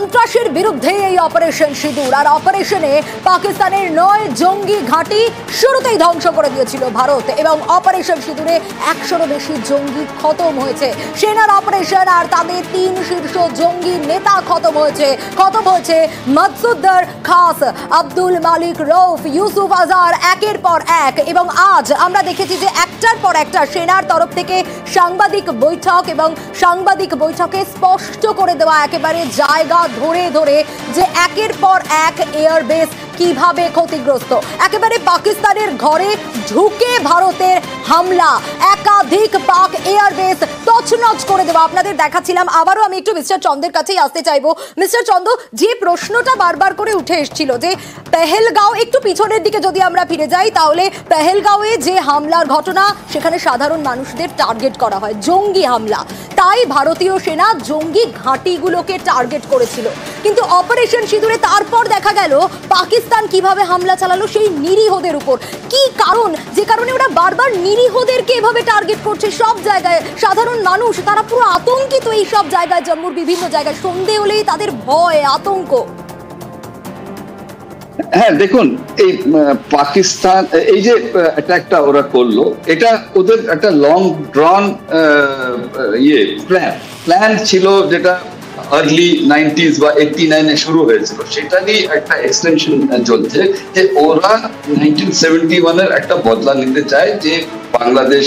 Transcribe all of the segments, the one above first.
সন্ত্রাসের বিরুদ্ধে এই অপারেশন সিঁদুর, আর অপারেশনে পাকিস্তানের 9 জঙ্গি ঘাঁটি শুরুতেই ধ্বংস করে দিয়েছিল ভারত, এবং অপারেশন সিঁদুরে 100-এরও বেশি জঙ্গি খতম হয়েছে। সেনার অপারেশন আর তাদের 3 শীর্ষ জঙ্গি নেতা খতম হয়েছে মাসুদার খাস, আব্দুল মালিক রৌফ, ইউসুফ আজহার, একের পর এক। এবং আজ আমরা দেখেছি যে একটার পর একটা সেনার তরফ থেকে সাংবাদিক বৈঠক, এবং সাংবাদিক বৈঠকে স্পষ্ট করে দেওয়া একেবারে জায়গা ধরে ধরে যে একের পর এক এয়ারবেস কিভাবে ক্ষতিগ্রস্ত। একেবারে পাকিস্তানের ঘরে ঢুকে ভারতের হামলা, একাধিক পাক এয়ারবেস তছনছ করে দেওয়া আপনাদের দেখাচ্ছিলাম। আবারও আমি একটু মিস্টার চন্দের কাছেই আসতে চাইবো। মিস্টার চন্দ, যে প্রশ্নটা বারবার করে উঠে এসেছিল যে পেহেলগাঁও, একটু পিছনের দিকে যদি আমরা ফিরে যাই তাহলে পেহেলগাঁওয়ে যে হামলার ঘটনা, সেখানে সাধারণ মানুষদের টার্গেট করা হয়, জঙ্গি হামলা, তাই ভারতীয় সেনা জঙ্গি ঘাঁটিগুলোকে টার্গেট করেছিল। কিন্তু অপারেশন সিঁদুরে তারপর দেখা গেল পাকিস্তান কিভাবে হামলা চালালো সেই নিরীহদের উপর। কি কারণ, যে কারণে ওরা বারবার নিরীহদেরকে এভাবে টার্গেট করছে? সব জায়গায় সাধারণ মানুষ তারা পুরো আতঙ্কিত, এই সব জায়গায়, জম্মুর বিভিন্ন জায়গায় সন্ধে হলেই তাদের ভয়, আতঙ্ক। হ্যাঁ, দেখুন, এই পাকিস্তান এই যে অ্যাটাকটা ওরা করলো, এটা ওদের একটা লং ড্রন প্ল্যান ছিল, যেটা আর্লি 90s বা 89-এ শুরু হয়েছিল। সেটারই একটা এক্সটেনশন চলছে যে ওরা 1971-এর একটা বদলা নিতে চায়, যে বাংলাদেশ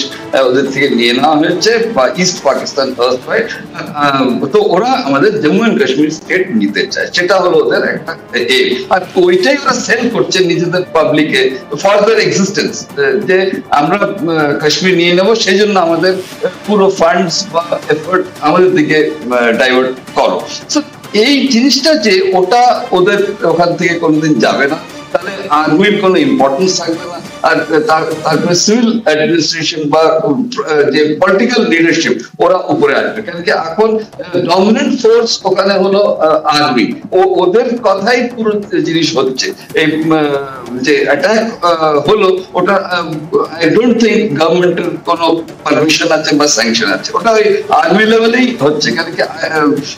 ওদের থেকে নিয়ে নেওয়া হয়েছে বা ইস্ট পাকিস্তান, তো ওরা আমাদের জম্মু এন্ড কাশ্মীর স্টেট নিতে চায়। সেটা হলো ওদের একটা এম, আর ওইটাই ওরা সেল করছে নিজেদের পাবলিকে ফর দেয়ার এক্সিস্টেন্স, যে আমরা কাশ্মীর নিয়ে নেবো, সেই জন্য আমাদের পুরো ফান্ডস বা এফোর্ট আমাদের দিকে ডাইভার্ট করো। এই জিনিসটা যে ওটা ওদের ওখান থেকে কোনোদিন যাবে না, তাহলে আর্মির কোনো ইম্পর্টেন্স থাকবে না, আর তারপরে সিভিল অ্যাডমিনিস্ট্রেশন বা যে পলিটিক্যাল লিডারশিপ ওরা উপরে আসবে। কেন কি এখন ডমিনেন্ট ফোর্স ওখানে হলো আর্মি, ওদের কথাই পুরো জিনিস হচ্ছে। এই যে অ্যাটাক হলো, ওটা আই ডোন্ট থিঙ্ক গভর্নমেন্টের কোনো পারমিশন আছে বা স্যাংশন আছে, ওটা ওই আর্মি লেভেলেই হচ্ছে। কেন কি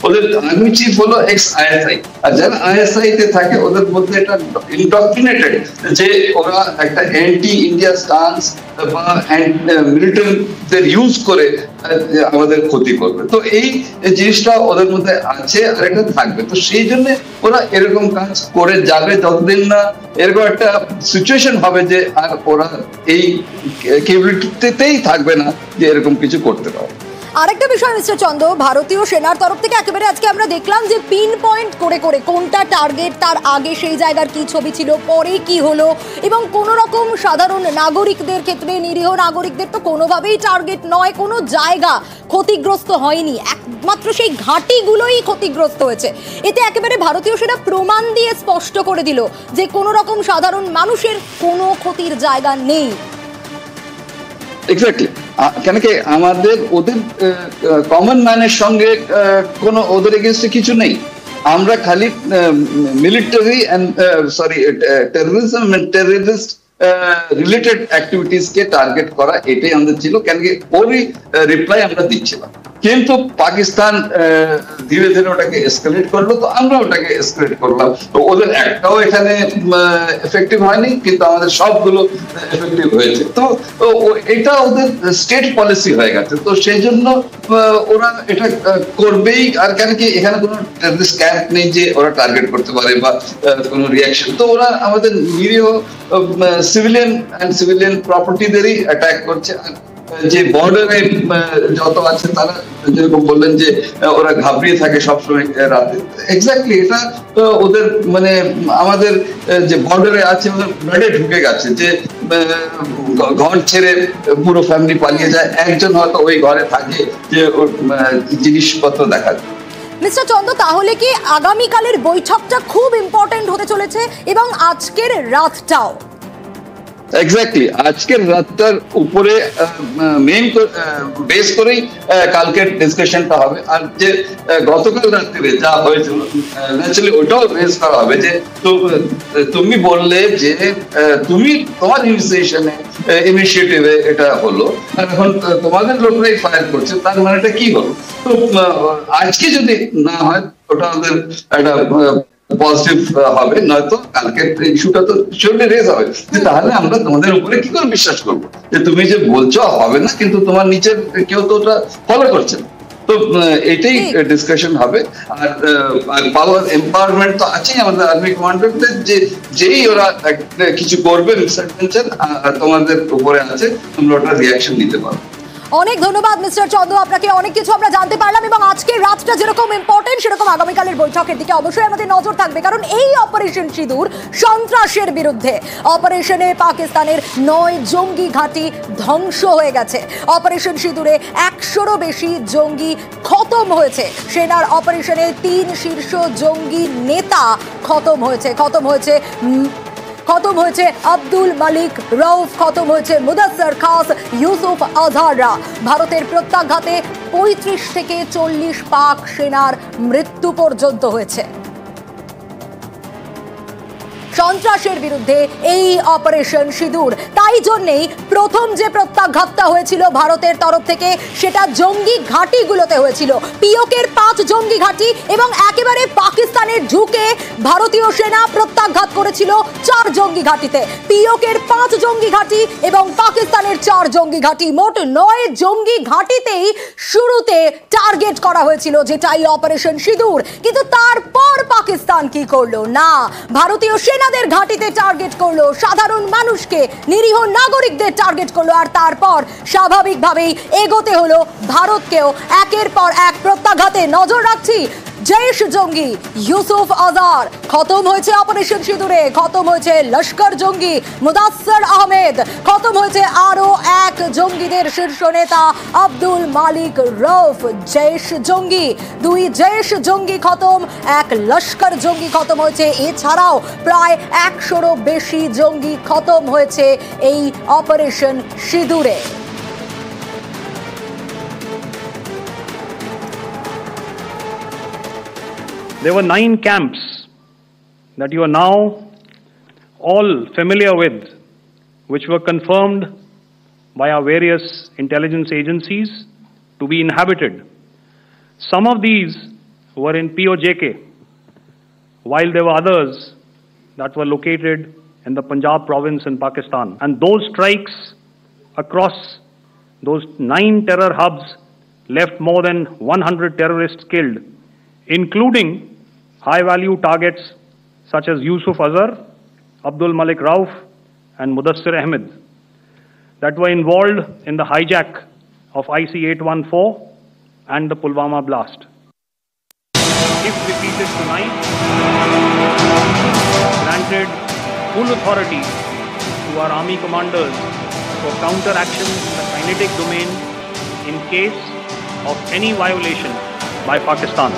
ওদের আর্মি চিফ হলো এক্স আইএসআই, আর যারা আইএসআই তে থাকে ওদের মধ্যে এটা ইনডক্ট্রিনেটেড যে ওরা একটা অ্যান্টি ইন্ডিয়া স্টান্স বা মিলিটারিদের ইউজ করে আমাদের ক্ষতি করবে। তো এই জিনিসটা ওদের মধ্যে আছে আর এটা থাকবে। তো সেই জন্য ওরা এরকম কাজ করে যাবে যতদিন না এরকম একটা সিচুয়েশন হবে যে আর ওরা এই কেবিলিটিতেই থাকবে না যে এরকম কিছু করতে পারে। আরেকটা বিষয় মিস্টার চন্দ, ভারতীয় সেনার তরফ থেকে একেবারে আজকে আমরা দেখলাম যে পিন পয়েন্ট করে করে কোনটা টার্গেট, তার আগে সেই জায়গার কি ছবি ছিল, পরে কি হলো, এবং কোন রকম সাধারণ নাগরিকদের ক্ষেত্রে, নিরীহ নাগরিকদের তো কোনোভাবেই টার্গেট নয়, কোনো জায়গা ক্ষতিগ্রস্ত হয়নি, একমাত্র সেই ঘাঁটিগুলোই ক্ষতিগ্রস্ত হয়েছে। এতে একেবারে ভারতীয় সেনা প্রমাণ দিয়ে স্পষ্ট করে দিল যে কোনো রকম সাধারণ মানুষের কোনো ক্ষতির জায়গা নেই। এক্স্যাক্টলি, কেন কি আমাদের ওদের কমন ম্যানের সঙ্গে কোনো ওদের এগেনস্টে কিছু নেই। আমরা খালি military terrorism terrorist related activities কে টার্গেট করা, এটাই আমাদের ছিল। কেন কি ওরই রিপ্লাই আমরা দিচ্ছিলাম, কিন্তু পাকিস্তান ধীরে ধীরে ওটাকে এসকেলেট করলো, তো আমরা ওটাকে এসকেলেট করলাম। তো ওদের একটাও এখানে এফেক্টিভ হয়নি, কিন্তু আমাদের সবগুলো এফেক্টিভ হয়েছে। তো এটা ওদের স্টেট পলিসি হয়ে গেছে, তো সেই জন্য ওরা এটা করবেই। আর কেন কি এখানে কোনো টেররিস্ট ক্যাম্প নেই যে ওরা টার্গেট করতে পারে বা কোনো রিয়াকশন, তো ওরা আমাদের নিরীহ সিভিলিয়ান অ্যান্ড সিভিলিয়ান প্রপার্টিদেরই অ্যাটাক করছে। যে বর্ডারে যত আছে তারা যেরকম বললেন যে ওরা ঘাবড়িয়ে থাকে সবসময় রাতে, এক্স্যাক্টলি এটা ওদের মানে আমাদের যে বর্ডারে আছে ওদের ব্লাডে ঢুকে গেছে, যে ঘর ছেড়ে পুরো ফ্যামিলি পালিয়ে যায়, একজন হয়তো ওই ঘরে থাকে যে জিনিসপত্র দেখা যায়। মিস্টার চন্দ, তাহলে কি আগামীকালের বৈঠকটা খুব ইম্পর্টেন্ট হতে চলেছে, এবং আজকের রাতটাও? এক্স্যাক্টলি, আজকের রাতটার উপরে মেইন বেস করেই কালকের ডিসকাশনটা হবে। আর যে গতকাল রাত্রে যা হয়েছিল, ন্যাচারালি ওটাও বেস করা হবে। যে তুমি বললে যে তুমি তোমার ইনভেস্টিগেশনে ইনিশিয়েটিভে এটা হলো, আর এখন তোমাদের লোকরাই ফায়ার করছে, তার মানে এটা কি হলো? তো আজকে যদি না হয় ওটা আমাদের একটা পজিটিভ হবে, নয়তো কালকে ইস্যুটা তো শিওরলি রেজ হবে যে তাহলে আমরা তোমাদের উপরে কি করে বিশ্বাস করবো যে তুমি যে বলছো হবে না, কিন্তু তোমার নিচের কেউ তো ওটা ফলো করছে না। তো এটাই ডিসকাশন হবে। আর পাওয়ার এম্পাওয়ারমেন্ট তো আছেই আমাদের আর্মি কমান্ডারদের, যে যেই ওরা কিছু করবে মিসঅ্যাডভেঞ্চার তোমাদের উপরে আছে, তোমরা ওটা রিয়াকশন নিতে পারো। অনেক ধন্যবাদ মিস্টার চন্দ্র, আপনাকে অনেক কিছু আমরা জানতে পারলাম, এবং আজকের রাতটা যেরকম ইম্পর্টেন্ট সেরকম আগামীকালের বৈঠকের দিকে অবশ্যই আমাদের নজর থাকবে, কারণ এই অপারেশন সিঁদুর সন্ত্রাসের বিরুদ্ধে। অপারেশনে পাকিস্তানের 9 জঙ্গি ঘাঁটি ধ্বংস হয়ে গেছে। অপারেশন সিঁদুরে 100-রও বেশি জঙ্গি খতম হয়েছে। সেনার অপারেশনে 3 শীর্ষ জঙ্গি নেতা খতম হয়েছে আব্দুল মালিক রউফ, খতম হয়েছে মুদাসসর খাস, ইউসুফ আজহাররা। ভারতের প্রত্যাঘাতে 35 থেকে 40 পাক সেনার মৃত্যু পর্যন্ত হয়েছে। সন্ত্রাসের বিরুদ্ধে এই অপারেশন সিঁদুর, তাই জন্যেই প্রথম যে প্রত্যাঘাতটা হয়েছিল ভারতের তরফ থেকে সেটা জঙ্গি ঘাঁটিগুলোতে হয়েছিল। পিওকের 5 জঙ্গি ঘাঁটি এবং একেবারে পাকিস্তানের ঢুকে ভারতীয় সেনা প্রত্যাঘাত করেছিল 4 জঙ্গি ঘাঁটিতে। পিওকের 5 জঙ্গি ঘাঁটি এবং পাকিস্তানের 4 জঙ্গি ঘাঁটি, মোট 9 জঙ্গি ঘাঁটিতেই শুরুতে টার্গেট করা হয়েছিল, যেটা এই অপারেশন সিঁদুর। কিন্তু তারপর পাকিস্তান কি করলো? না, ভারতীয় সেনাদের ঘাঁটিতে টার্গেট করলো, সাধারণ মানুষকে, নিরীহ নাগরিকদের টার্গেট করলো, আর তারপর স্বাভাবিকভাবেই এগোতে হলো ভারতকেও একের পর এক প্রত্যাঘাতে। নজর রাখছি জৈশ জঙ্গি ইউসুফ আজহার খতম হয়েছে অপারেশন সিঁদুরে, খতম হয়েছে লস্কর জঙ্গি মুদাসসর আহমেদ, খতম হয়েছে আরো এক জঙ্গিদের শীর্ষ নেতা আব্দুল মালিক রউফ। জৈশ জঙ্গি, 2 জৈশ জঙ্গি খতম, 1 লস্কর জঙ্গি খতম হয়েছে। এছাড়াও প্রায় 100-রও বেশি জঙ্গি খতম হয়েছে এই অপারেশন সিঁদুরে। There were 9 camps that you are now all familiar with, which were confirmed by our various intelligence agencies to be inhabited. Some of these were in POJK, while there were others that were located in the Punjab province in Pakistan. And those strikes across those 9 terror hubs left more than 100 terrorists killed, including high-value targets such as Yusuf Azhar, Abdul Malik Rauf, and Mudassir Ahmed that were involved in the hijack of IC-814 and the Pulwama blast. If repeated tonight, granted full authority to our army commanders for counteraction in the kinetic domain in case of any violation by Pakistan.